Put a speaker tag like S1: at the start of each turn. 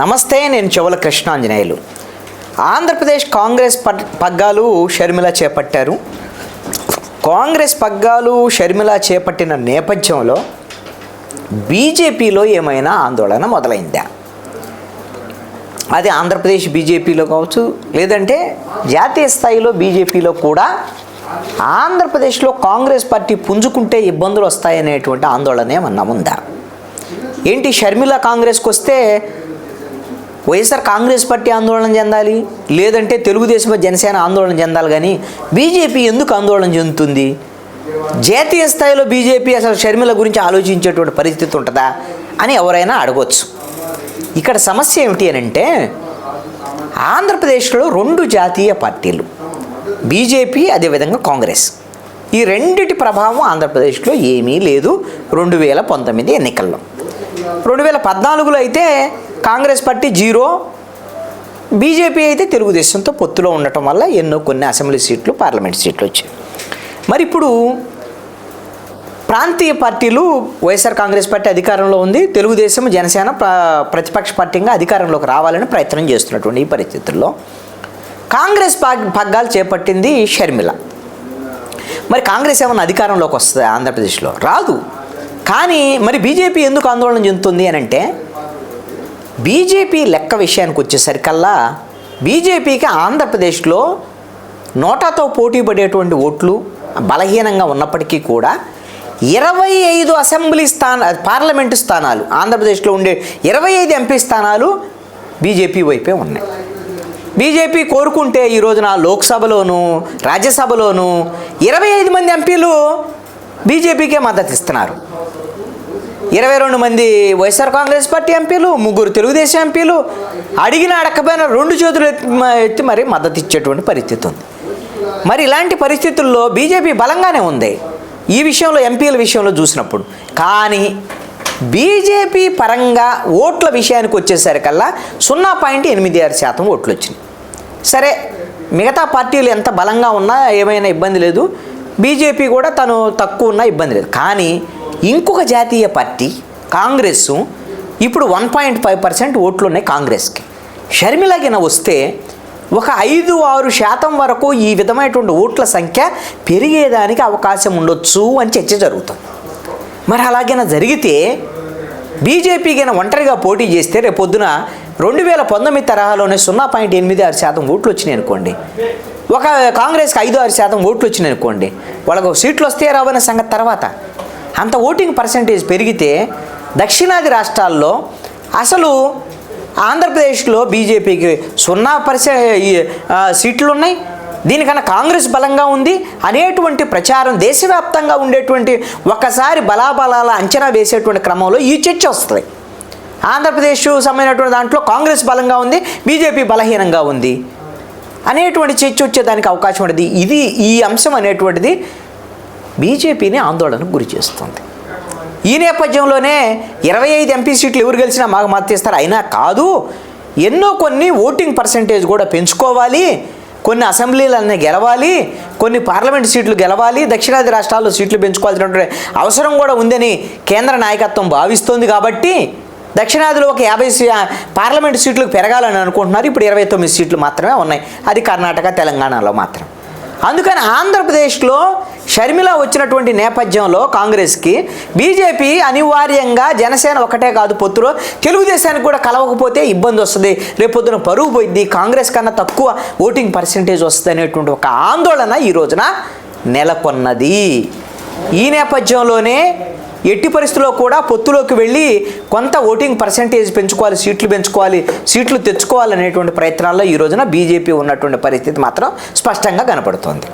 S1: నమస్తే, నేను చెవుల కృష్ణాంజనేయులు. ఆంధ్రప్రదేశ్ కాంగ్రెస్ పగ్గాలు షర్మిల చేపట్టారు. కాంగ్రెస్ పగ్గాలు షర్మిల చేపట్టిన నేపథ్యంలో బీజేపీలో ఏమైనా ఆందోళన మొదలైందా? అది ఆంధ్రప్రదేశ్ బీజేపీలో కావచ్చు, లేదంటే జాతీయ స్థాయిలో బీజేపీలో కూడా ఆంధ్రప్రదేశ్లో కాంగ్రెస్ పార్టీ పుంజుకుంటే ఇబ్బందులు వస్తాయనేటువంటి ఆందోళన ఏమన్నా ఉందా? ఏంటి, షర్మిల కాంగ్రెస్కి వస్తే వైఎస్ఆర్ కాంగ్రెస్ పార్టీ ఆందోళన చెందాలి, లేదంటే తెలుగుదేశం జనసేన ఆందోళన చెందాలి, కానీ బీజేపీ ఎందుకు ఆందోళన చెందుతుంది? జాతీయ స్థాయిలో బీజేపీ అసలు షర్మిల గురించి ఆలోచించేటువంటి పరిస్థితి ఉంటుందా అని ఎవరైనా అడగవచ్చు. ఇక్కడ సమస్య ఏమిటి అని అంటే, ఆంధ్రప్రదేశ్లో రెండు జాతీయ పార్టీలు, బీజేపీ అదేవిధంగా కాంగ్రెస్, ఈ రెండిటి ప్రభావం ఆంధ్రప్రదేశ్లో ఏమీ లేదు. 2019 ఎన్నికల్లో 2014లో అయితే కాంగ్రెస్ పార్టీ 0, బీజేపీ అయితే తెలుగుదేశంతో పొత్తులో ఉండటం వల్ల కొన్ని అసెంబ్లీ సీట్లు, పార్లమెంట్ సీట్లు వచ్చాయి. మరి ఇప్పుడు ప్రాంతీయ పార్టీలు, వైఎస్ఆర్ కాంగ్రెస్ పార్టీ అధికారంలో ఉంది, తెలుగుదేశం జనసేన ప్రతిపక్ష పార్టీగా అధికారంలోకి రావాలని ప్రయత్నం చేస్తున్నటువంటి ఈ పరిస్థితుల్లో కాంగ్రెస్ పగ్గాలు చేపట్టింది షర్మిల. మరి కాంగ్రెస్ ఏమన్నా అధికారంలోకి వస్తుంది ఆంధ్రప్రదేశ్లో? రాదు. కానీ మరి బీజేపీ ఎందుకు ఆందోళన చెందుతుంది అని అంటే, బీజేపీ లెక్క విషయానికి వచ్చేసరికల్లా బీజేపీకి ఆంధ్రప్రదేశ్లో నోటాతో పోటీ పడేటువంటి ఓట్లు బలహీనంగా ఉన్నప్పటికీ కూడా 25 అసెంబ్లీ పార్లమెంటు స్థానాలు, ఆంధ్రప్రదేశ్లో ఉండే 25 ఎంపీ స్థానాలు బీజేపీ వైపే ఉన్నాయి. బీజేపీ కోరుకుంటే ఈ రోజున లోక్సభలోను రాజ్యసభలోను 25 మంది ఎంపీలు బీజేపీకే మద్దతు ఇస్తున్నారు. 22 మంది వైఎస్ఆర్ కాంగ్రెస్ పార్టీ ఎంపీలు, 3 తెలుగుదేశం ఎంపీలు, అడిగిన అడగకపోయినా 2 చేతులు ఎత్తి మరి మద్దతు ఇచ్చేటువంటి పరిస్థితి ఉంది. మరి ఇలాంటి పరిస్థితుల్లో బీజేపీ బలంగానే ఉంది ఈ విషయంలో, ఎంపీల విషయంలో చూసినప్పుడు. కానీ బీజేపీ పరంగా ఓట్ల విషయానికి వచ్చేసరికల్లా 0.86% ఓట్లు వచ్చినాయి. సరే, మిగతా పార్టీలు ఎంత బలంగా ఉన్నా ఏమైనా ఇబ్బంది లేదు, బీజేపీ కూడా తను తక్కువ ఉన్నా ఇబ్బంది లేదు. కానీ ఇంకొక జాతీయ పార్టీ కాంగ్రెస్ ఇప్పుడు 1.5% ఓట్లు ఉన్నాయి కాంగ్రెస్కి. షర్మిలగిన వస్తే ఒక 5-6% వరకు ఈ విధమైనటువంటి ఓట్ల సంఖ్య పెరిగేదానికి అవకాశం ఉండొచ్చు అని చర్చ జరుగుతుంది. మరి అలాగైనా జరిగితే బీజేపీకి ఒంటరిగా పోటీ చేస్తే రేపొద్దున 2019 తరహాలోనే 0.86% ఓట్లు వచ్చినాయి అనుకోండి, ఒక కాంగ్రెస్కి 5-6% ఓట్లు వచ్చినాయి అనుకోండి, వాళ్ళకు సీట్లు వస్తే రావన్న సంగతి తర్వాత. అంత ఓటింగ్ పర్సంటేజ్ పెరిగితే దక్షిణాది రాష్ట్రాల్లో అసలు ఆంధ్రప్రదేశ్లో బీజేపీకి 0% సీట్లు ఉన్నాయి, దీనికన్నా కాంగ్రెస్ బలంగా ఉంది అనేటువంటి ప్రచారం దేశవ్యాప్తంగా ఉండేటువంటి ఒకసారి బలాబలాల అంచనా వేసేటువంటి క్రమంలో ఈ చర్చ వస్తుంది. ఆంధ్రప్రదేశ్ సంబంధించినటువంటి దాంట్లో కాంగ్రెస్ బలంగా ఉంది, బీజేపీ బలహీనంగా ఉంది అనేటువంటి చర్చ వచ్చేదానికి అవకాశం ఉండేది. ఈ అంశం అనేటువంటిది బీజేపీని ఆందోళనకు గురి చేస్తుంది. ఈ నేపథ్యంలోనే 25 ఎంపీ సీట్లు ఎవరు గెలిచినా మాకు మద్దతు ఇస్తారు, అయినా కాదు, కొన్ని ఓటింగ్ పర్సంటేజ్ కూడా పెంచుకోవాలి, కొన్ని అసెంబ్లీలన్నీ గెలవాలి, కొన్ని పార్లమెంట్ సీట్లు గెలవాలి, దక్షిణాది రాష్ట్రాల్లో సీట్లు పెంచుకోవాల్సినటువంటి అవసరం కూడా ఉందని కేంద్ర నాయకత్వం భావిస్తోంది. కాబట్టి దక్షిణాదిలో ఒక 50 పార్లమెంట్ సీట్లకు పెరగాలని అనుకుంటున్నారు. ఇప్పుడు 29 సీట్లు మాత్రమే ఉన్నాయి, అది కర్ణాటక తెలంగాణలో మాత్రం. అందుకని ఆంధ్రప్రదేశ్లో షర్మిల వచ్చినటువంటి నేపథ్యంలో కాంగ్రెస్కి బీజేపీ అనివార్యంగా జనసేన ఒకటే కాదు పొత్తులో తెలుగుదేశానికి కూడా కలవకపోతే ఇబ్బంది వస్తుంది, రేపొద్దున పరువు పోయింది, కాంగ్రెస్ కన్నా తక్కువ ఓటింగ్ పర్సంటేజ్ వస్తుంది అనేటువంటి ఒక ఆందోళన ఈ రోజున నెలకొన్నది. ఈ నేపథ్యంలోనే ఎట్టి పరిస్థితుల్లో కూడా పొత్తులోకి వెళ్ళి కొంత ఓటింగ్ పర్సంటేజ్ పెంచుకోవాలి, సీట్లు తెచ్చుకోవాలనేటువంటి ప్రయత్నాల్లో ఈ రోజున బీజేపీ ఉన్నటువంటి పరిస్థితి మాత్రం స్పష్టంగా కనపడుతోంది.